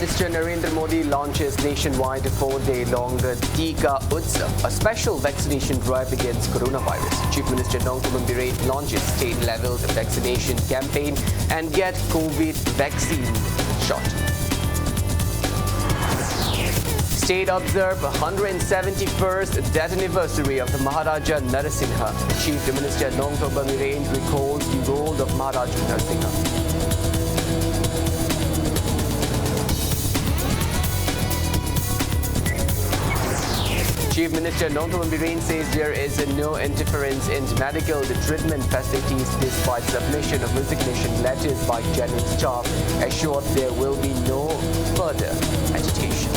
Minister Narendra Modi launches nationwide 4-day-long Tika Utsav, a special vaccination drive against coronavirus. Chief Minister Nongthaman Birate launches state-level vaccination campaign and get COVID vaccine shot. State observe 171st death anniversary of the Maharaja Narasingha. Chief Minister Nongthaman Birate recalls the role of Maharaja Narasingha. Chief Minister Nongthaman Birate says there is no interference in medical treatment facilities despite submission of resignation letters by Jennings staff, assured there will be no further agitations.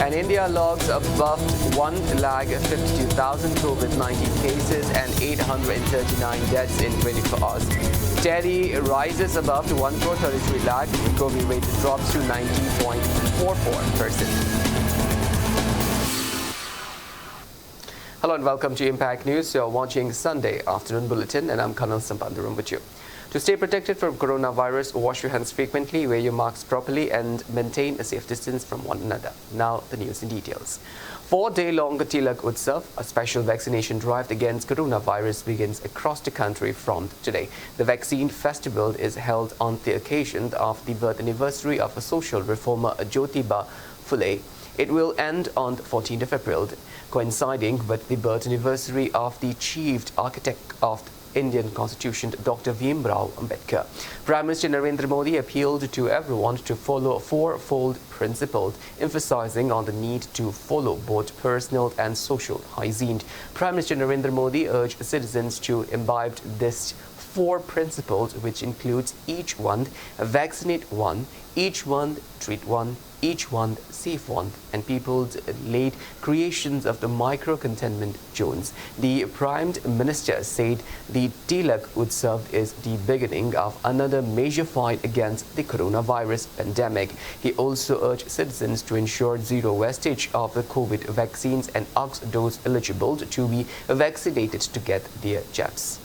And India logs above 1,52,000 COVID-19 cases and 839 deaths in 24 hours. Steady rises above to 1,433 lakh. Recovery rate drops to 90.44%. Hello and welcome to Impact News. You're watching Sunday Afternoon Bulletin and I'm Kanal Sampandaram with you. To stay protected from coronavirus, wash your hands frequently, wear your masks properly and maintain a safe distance from one another. Now the news in details. 4-day-long Tilak Utsav, a special vaccination drive against coronavirus, begins across the country from today. The vaccine festival is held on the occasion of the birth anniversary of a social reformer Jyotiba Phule. It will end on the 14th of April, coinciding with the birth anniversary of the chief architect of the Indian Constitution, Dr. Bhimrao Ambedkar. Prime Minister Narendra Modi appealed to everyone to follow a fourfold principle, emphasizing on the need to follow both personal and social hygiene. Prime Minister Narendra Modi urged citizens to imbibe this four principles, which includes each one, vaccinate one, each one, treat one, each one, save one, and people's late creations of the micro-containment zones. The Prime Minister said the Tilak Utsav is the beginning of another major fight against the coronavirus pandemic. He also urged citizens to ensure zero wastage of the COVID vaccines and asked those eligible to be vaccinated to get their jabs.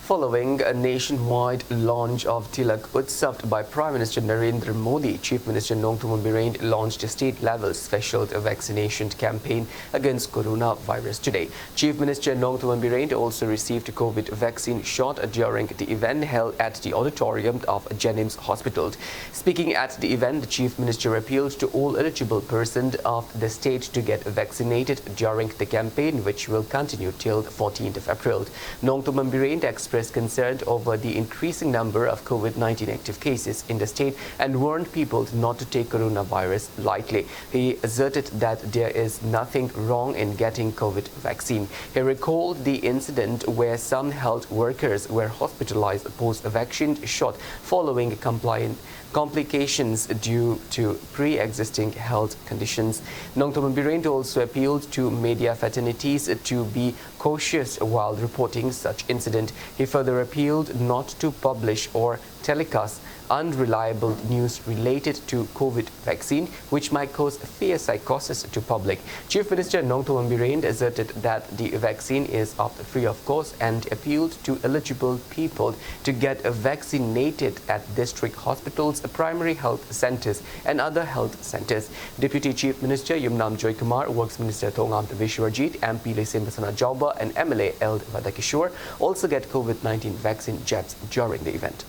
Following a nationwide launch of Tilak Utsav by Prime Minister Narendra Modi, Chief Minister Nongthaman Birate launched a state-level special vaccination campaign against coronavirus today. Chief Minister Nongthaman Birate also received a COVID vaccine shot during the event held at the auditorium of Jennings Hospital. Speaking at the event, the Chief Minister appealed to all eligible persons of the state to get vaccinated during the campaign, which will continue till the 14th of April. Nongthaman Birate expressed concern over the increasing number of COVID-19 active cases in the state and warned people not to take coronavirus lightly. He asserted that there is nothing wrong in getting COVID vaccine. He recalled the incident where some health workers were hospitalized post-vaccine shot following complications due to pre-existing health conditions. Nongthaman Birate also appealed to media fraternities to be cautious while reporting such incident. He further appealed not to publish or telecast unreliable news related to COVID vaccine, which might cause fear psychosis to public. Chief Minister Nongthaman Birate asserted that the vaccine is free of cost and appealed to eligible people to get vaccinated at district hospitals, primary health centers and other health centers. Deputy Chief Minister Yumnam Joy Kumar, Works Minister Thongam Vishwarjit, MP Lesembasana Jauba and MLA Eld Vadakishore also get COVID-19 vaccine jabs during the event.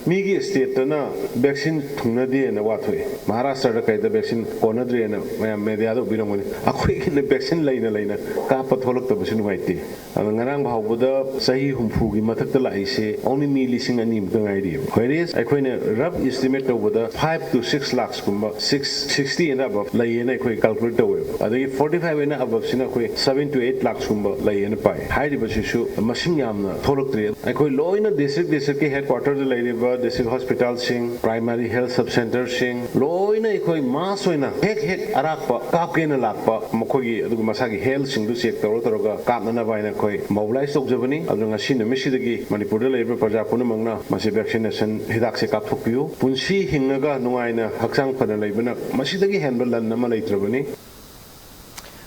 Migi state na vaccine thungna di na wathoi Maharashtra da kai da vaccine konadri na media do birongoni akhoi ki vaccine laina ka patholok ta basin waiti ngarang bhawbuda sahi humfu gi mathak ta lai se only mi lising ani mta ngai ri whereas akhoi na rough estimate to buda 5 to 6 lakhs kumba 660 and above lai na akhoi calculate to adagi 45 and above sina akhoi 7 to 8 lakhs kumba lai na pai hai ri basisu masing yamna tholok tri akhoi loina district ke headquarters lai ri district hospital sing, primary health sub center sing, loina ikoi mass oina hek arakpa kapkena lakpa mokhogi adugu masagi health sing du check toroga kapna na baina koi mobilize tokjabani adu ngasi na misidagi Manipur da leiba praja punamangna masi vaccination hidak se kapthokpiu punsi hingaga nungaina haksang phana leibana masidagi henba lan nama leitrabani.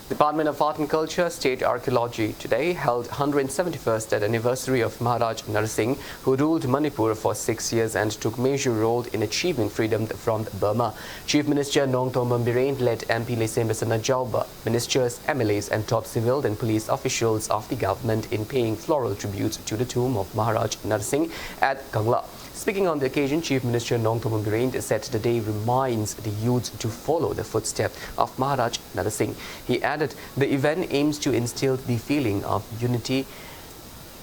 Department of Art and Culture, State Archaeology today held 171st anniversary of Maharaj Narsingh, who ruled Manipur for 6 years and took major role in achieving freedom from Burma. Chief Minister Nongthombam Bireen led MP Lesembasana Jauba, ministers, MLAs and top civil and police officials of the government in paying floral tributes to the tomb of Maharaj Narsingh at Kangla. Speaking on the occasion, Chief Minister Nongthombam Bireen said the day reminds the youth to follow the footsteps of Maharaj Narsingh. He added the event aims to instill the feeling of unity,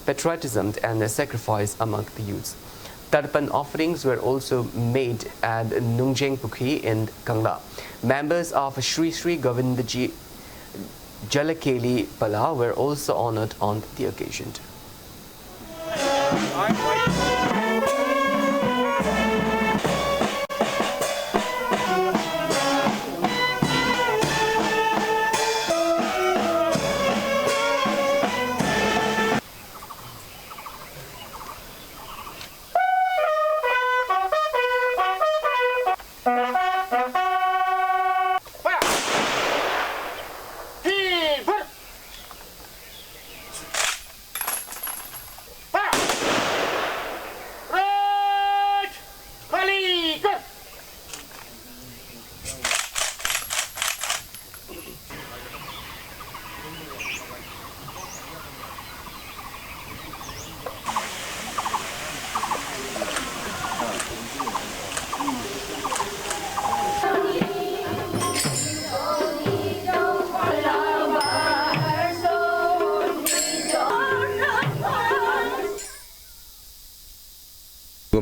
patriotism and sacrifice among the youths. Tarpan offerings were also made at Nungjeng Pukhi in Kangla. Members of Sri Sri Govindaji Jalakeli Pala were also honored on the occasion.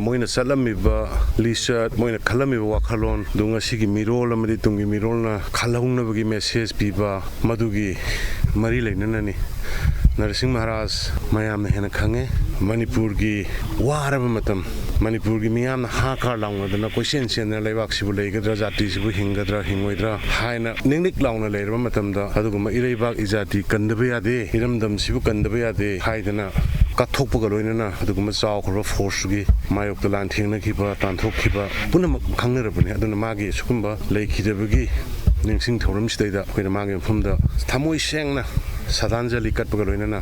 Moina salamiba Lisa moina kalamiba wakalon dunga sigi mirol amadi tungi mirol na khalawna bagi message piba madugi mari leinanani Narsingh Maharaj mayam hena khange Manipur gi waraba matam Manipur gi miyam ha kar laungna dana question sen na leibak sibu leigadra jati sibu hingadra hingoidra haina ningnik laungna leirba matam da aduguma ireibak ijati kandaba yade iramdam sibu kandaba yade haidana kathokpa loinana aduguma chaw khoro force gi mayok to lan thingna khiba tanthok khiba punam khangnarabani aduna magi sukumba leikidabagi ningsing thoram sidaida koina magi phumda thamoi sengna sadanjali katpa loinana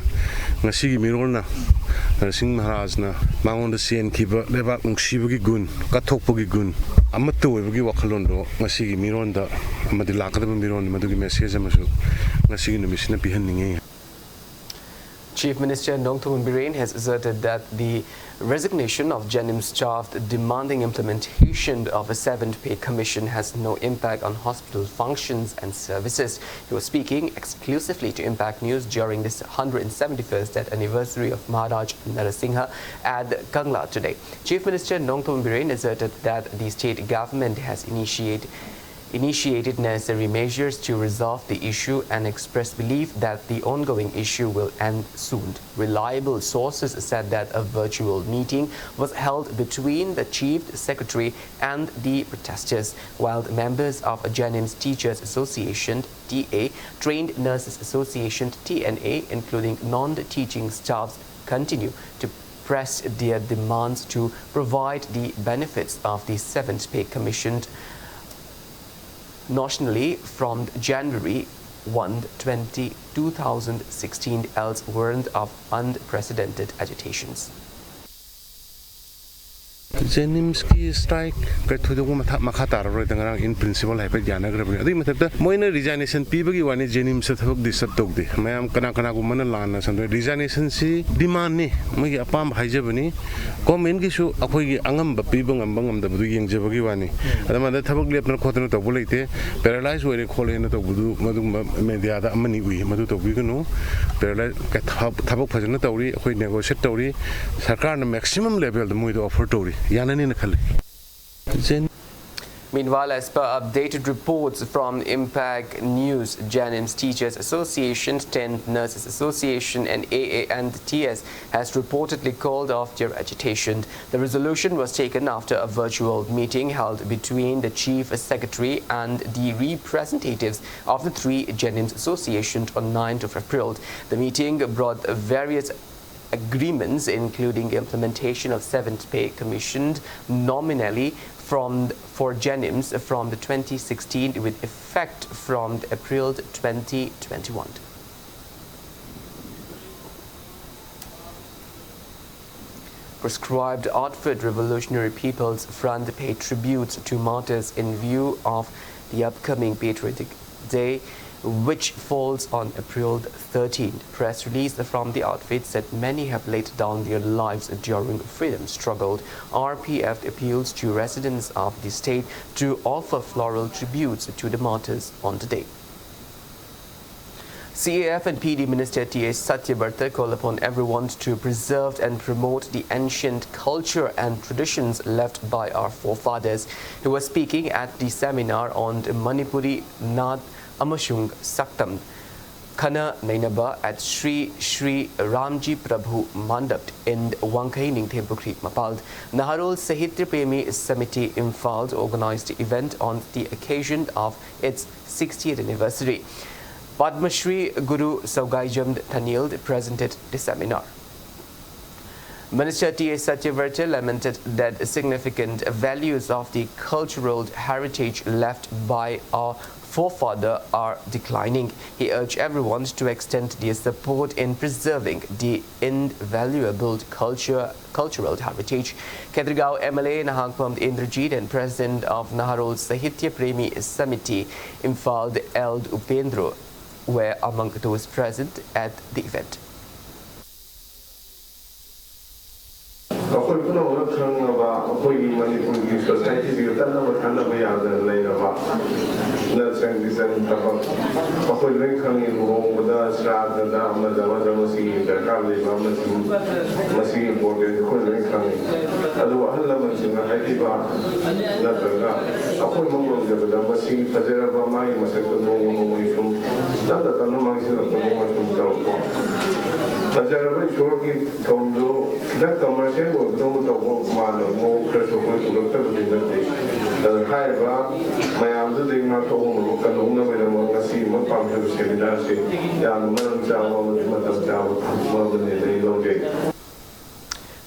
ngasi gi mirolna Narsingh Maharaj na mangonda sen khiba lebak nungsibagi gun kathokpagi gun amatto oibagi wakhalondo ngasi gi mironda amadi lakadaba miron madugi message amasu ngasi gi numisina pihanninge. Chief Minister Nongthombam Bireen has asserted that the resignation of Janim's staff demanding implementation of a 7th pay commission has no impact on hospital functions and services. He was speaking exclusively to Impact News during this 171st anniversary of Maharaj Narsingh at Kangla today. Chief Minister Nongthombam Bireen asserted that the state government has initiated necessary measures to resolve the issue and expressed belief that the ongoing issue will end soon. Reliable sources said that a virtual meeting was held between the Chief Secretary and the protesters, while members of Janim's Teachers Association (TA), Trained Nurses Association (TNA), including non-teaching staffs, continue to press their demands to provide the benefits of the 7th pay commission nationally from January 1, 2016, else warrant of unprecedented agitations. Janimski strike Kathudu Makata in principle Hyperjanagra. Moina resignation people you want Janim Sathok disatokdi. Mayam Kanakanakumana Lana and resignation see demand me a palm hijabani. Come in Gishu Akogi Angam Babibang and Bangam the Budding Jabagiwani. Adamada Tabak Cotton of Bulete, paralyzed where they call in the Budu Madum Mediada Maniwi, Maduto Bigano, paralyzed Tabak Pazanatori, Akoy negotiatory, Sakar maximum level the Mudo of Hortori. Meanwhile, as per updated reports from Impact News, Janims Teachers Association, 10th Nurses Association and AA and TS has reportedly called off their agitation. The resolution was taken after a virtual meeting held between the Chief Secretary and the representatives of the three Janims Associations on 9th of April. The meeting brought various agreements, including implementation of 7th pay commissioned nominally for Janims from the 2016 with effect from April 2021. Prescribed outfit Revolutionary People's Front pay tributes to martyrs in view of the upcoming Patriotic Day, which falls on April 13. Press release from the outfit said many have laid down their lives during freedom struggle. RPF appeals to residents of the state to offer floral tributes to the martyrs on the day. CAF and PD Minister T.A. Satyavarta call upon everyone to preserve and promote the ancient culture and traditions left by our forefathers. He was speaking at the seminar on Manipuri Nad Amashung Saktam Khana Nainaba at Sri Ramji Prabhu Mandap in Wangkai Ningthephu Creek, Mapald. Naharol Sahitya Premi Samiti Imphal organized the event on the occasion of its 60th anniversary. Padma Shri Guru Saugaijam Thanil presented the seminar. Minister T.A. Satyavarta lamented that significant values of the cultural heritage left by our forefathers are declining. He urged everyone to extend their support in preserving the invaluable cultural heritage. Kedragao MLA Nahangpam Indrajit and President of Naharol Sahitya Premi Samiti Imphal Eld Upendro were among those present at the event.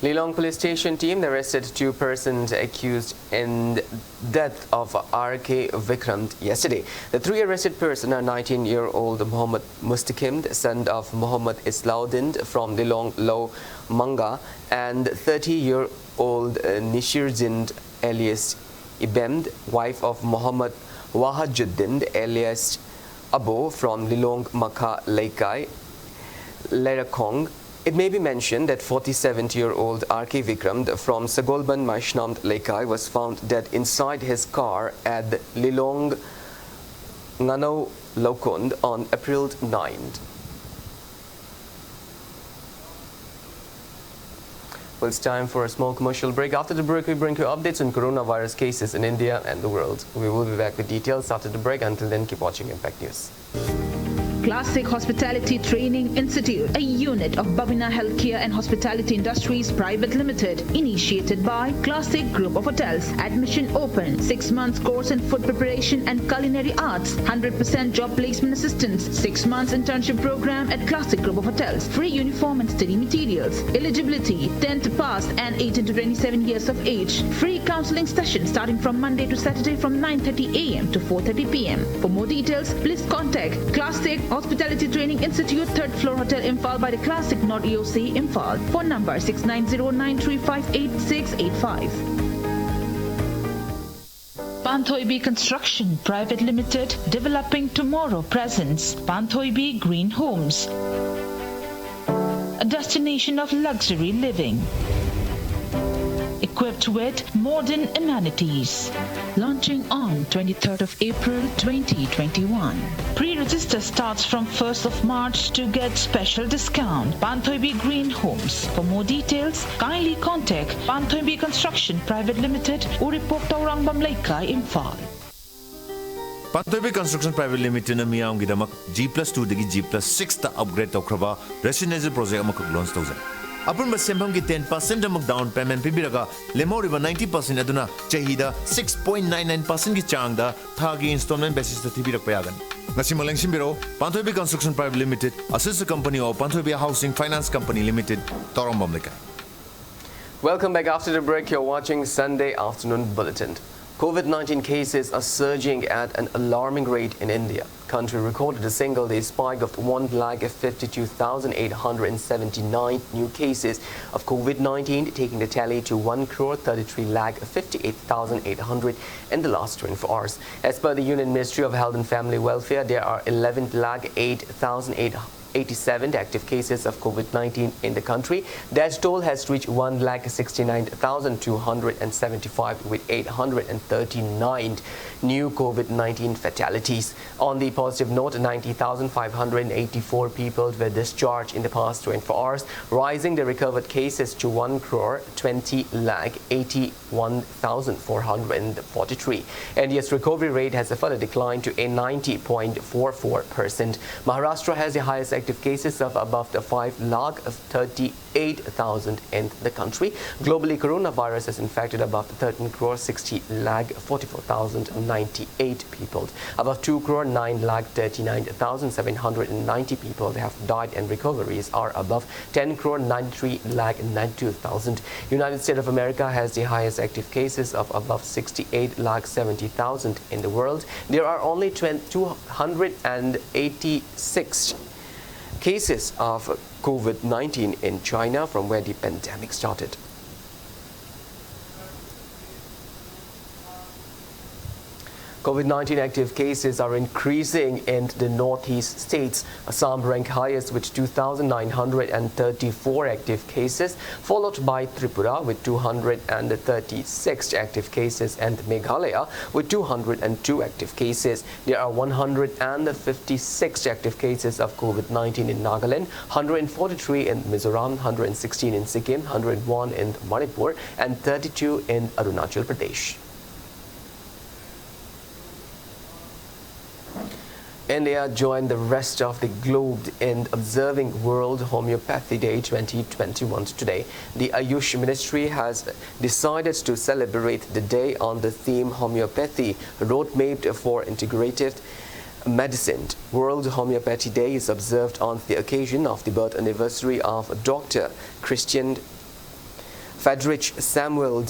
Lilong Police Station team arrested 2 persons accused in death of R.K. Vikram yesterday. The 3 arrested persons are 19-year-old Muhammad Mustaqim, son of Muhammad Islauddin from Lilong Low Manga, and 30-year-old Nishirjind alias Ibemd, wife of Muhammad Wahajuddin alias Abo from Lilong Maka Laikai, Lerakong. It may be mentioned that 47-year-old R.K. Vikram from Sagolban Maishnamt Laikai was found dead inside his car at Lilong Ngano Lokond on April 9th. Well, it's time for a small commercial break. After the break, we bring you updates on coronavirus cases in India and the world. We will be back with details after the break. Until then, keep watching Impact News. Classic Hospitality Training Institute, a unit of Babina Healthcare and Hospitality Industries Private Limited, initiated by Classic Group of Hotels. Admission open. 6 months course in food preparation and culinary arts. 100% job placement assistance. 6 months internship program at Classic Group of Hotels. Free uniform and study materials. Eligibility: 10th pass and 18 to 27 years of age. Free counseling session starting from Monday to Saturday from 9:30 a.m. to 4:30 p.m. For more details, please contact Classic Hospitality Training Institute, 3rd floor Hotel Imphal by the Classic Not EOC Imphal. Phone number 6909358685. Panthoibi Construction Private Limited, developing tomorrow presents Panthoibi Green Homes, a destination of luxury living. equipped with modern amenities. Launching on 23rd of April 2021. Pre-register starts from 1st of March to get special discount. Panthoibi Green Homes. For more details, kindly contact Panthoibi Construction Private Limited, Uripok Taurang Bamlaikai, Imphal. Panthoibi Construction Private Limited na miyam gidamak G+2 dagi G+6 ta upgrade tawkraba residential project amakuk launch tawzai. Apun ba sembam gi 10% amak down payment pibiraga lemoriba 90% aduna chahida 6.99% gi changda thagi installment basis ta thibirak payagan. Ngasi maleng simbiro Panthoibi Construction Private Limited assistant company of Panthoibi Housing Finance Company Limited Torambam Lekai. Welcome back after the break. You're watching Sunday Afternoon Bulletin. COVID-19 cases are surging at an alarming rate in India. Country recorded a single-day spike of 1,52,879 new cases of COVID-19, taking the tally to 1,33,58,800 in the last 24 hours. As per the Union Ministry of Health and Family Welfare, there are 11,08,887 active cases of COVID-19 in the country. That toll has reached 1,69,275 with 839 new COVID-19 fatalities. On the positive note, 90,584 people were discharged in the past 24 hours, rising the recovered cases to 1,20,81,443. India's recovery rate has further declined to a 90.44%. Maharashtra has the highest active cases of above the 5,38,000 in the country. Globally, coronavirus has infected above 13,60,44,098 people. Above 2,9,39,790 people have died, and recoveries are above 10,93,92,000. United States of America has the highest active cases of above 68,70,000 in the world. There are only 286 cases of COVID-19 in China from where the pandemic started. COVID-19 active cases are increasing in the northeast states. Assam ranked highest with 2,934 active cases, followed by Tripura with 236 active cases and Meghalaya with 202 active cases. There are 156 active cases of COVID-19 in Nagaland, 143 in Mizoram, 116 in Sikkim, 101 in Manipur, and 32 in Arunachal Pradesh. India joined the rest of the globe in observing World Homeopathy Day 2021 today. The Ayush Ministry has decided to celebrate the day on the theme Homeopathy, roadmap for integrative medicine. World Homeopathy Day is observed on the occasion of the birth anniversary of Dr. Christian Friedrich Samuel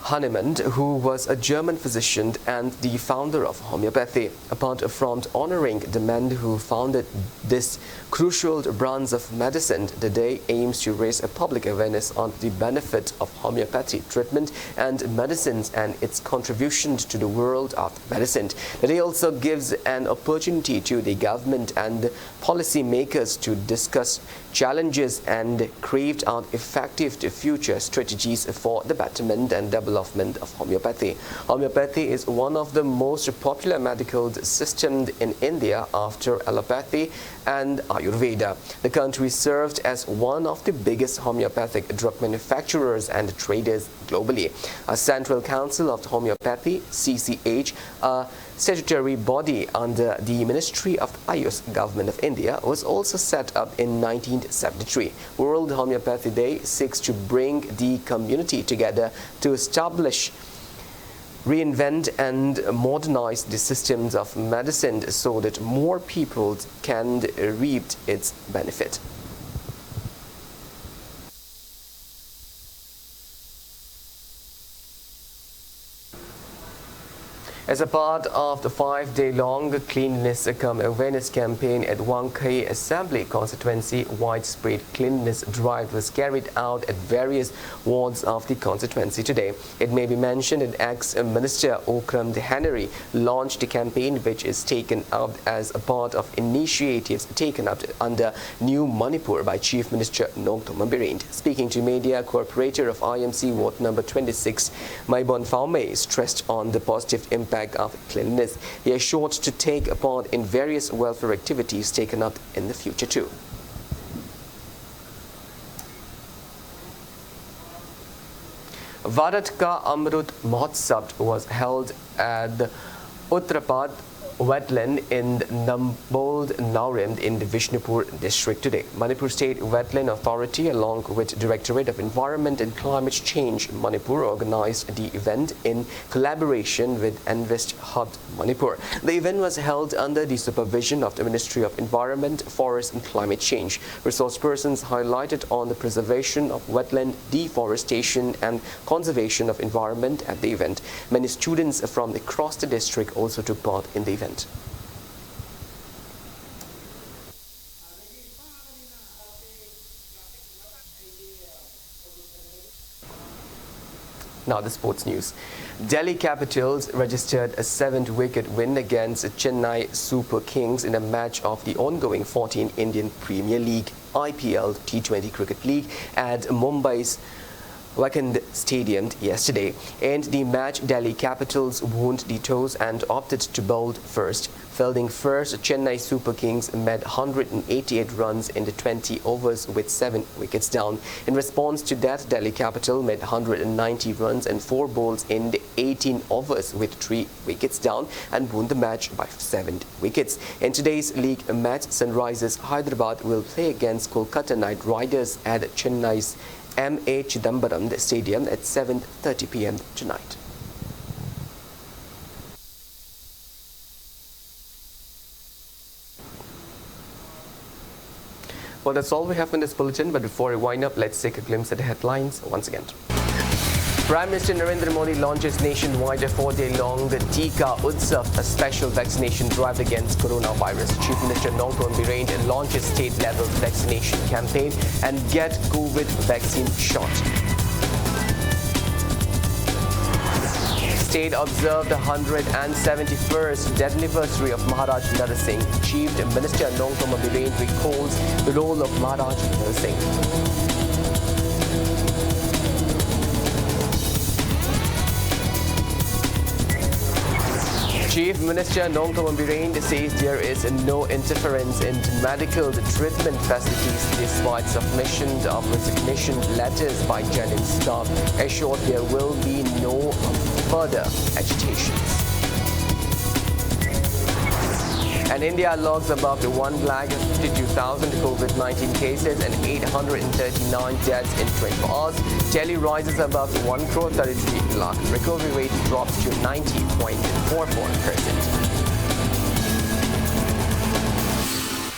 Hahnemann, who was a German physician and the founder of homeopathy. Apart from honoring the man who founded this crucial branch of medicine, the day aims to raise a public awareness on the benefit of homeopathy treatment and medicines and its contribution to the world of medicine. The day also gives an opportunity to the government and policy makers to discuss challenges and craft out effective future strategies for the betterment and development of homeopathy. Homeopathy is one of the most popular medical systems in India after allopathy and Ayurveda. The country served as one of the biggest homeopathic drug manufacturers and traders globally. A Central Council of Homeopathy, CCH, a statutory body under the Ministry of Ayush Government of India, was also set up in 1973. World Homeopathy Day seeks to bring the community together to establish, reinvent and modernize the systems of medicine so that more people can reap its benefit. As a part of the 5-day-long Cleanliness Come Awareness campaign at Wangkai Assembly constituency, widespread cleanliness drive was carried out at various wards of the constituency today. It may be mentioned that ex-Minister Okram Dehanary launched the campaign, which is taken up as a part of initiatives taken up under New Manipur by Chief Minister Nongthoman Birend. Speaking to media, cooperator of IMC Ward number 26, Maibon Phaume stressed on the positive impact of cleanliness. He is assured to take part in various welfare activities taken up in the future too. Bharat Ka Amrut Mahotsav was held at the Uttarapad wetland in Nambold Naurim in the Vishnupur district today. Manipur State Wetland Authority along with Directorate of Environment and Climate Change Manipur organized the event in collaboration with Invest Hub Manipur. The event was held under the supervision of the Ministry of Environment, Forest and Climate Change. Resource persons highlighted on the preservation of wetland, deforestation and conservation of environment at the event. Many students from across the district also took part in the event. Now the sports news. Delhi Capitals registered a 7th wicket win against Chennai Super Kings in a match of the ongoing 14th Indian Premier League IPL T20 Cricket League at Mumbai's Wakand Stadium yesterday. In the match, Delhi Capitals won the toss and opted to bowl first. Fielding first, Chennai Super Kings made 188 runs in the 20 overs with 7 wickets down. In response to that, Delhi Capital made 190 runs and 4 bowls in the 18 overs with 3 wickets down and won the match by 7 wickets. In today's league match, Sunrisers Hyderabad will play against Kolkata Knight Riders at Chennai's M.A. Chidambaram Stadium at 7:30 p.m. tonight. Well, that's all we have in this bulletin, but before we wind up, let's take a glimpse at the headlines once again. Prime Minister Narendra Modi launches nationwide a 4-day-long Tika Utsav, a special vaccination drive against coronavirus. Chief Minister Nongthoman Birend launches state-level vaccination campaign and get COVID vaccine shot. State observed the 171st death anniversary of Maharaj Nara Singh. Chief Minister Nongthoman Birend recalls the role of Maharaj Nara Singh. Chief Minister Nongthoman Birend says there is no interference in medical treatment facilities despite submission of resignation letters by Janin staff. Assured there will be no further agitations. And India logs above the 152,000 COVID-19 cases and 839 deaths in 24 hours. Delhi rises above 1 crore 33 lakh. Recovery rate drops to 90.44%.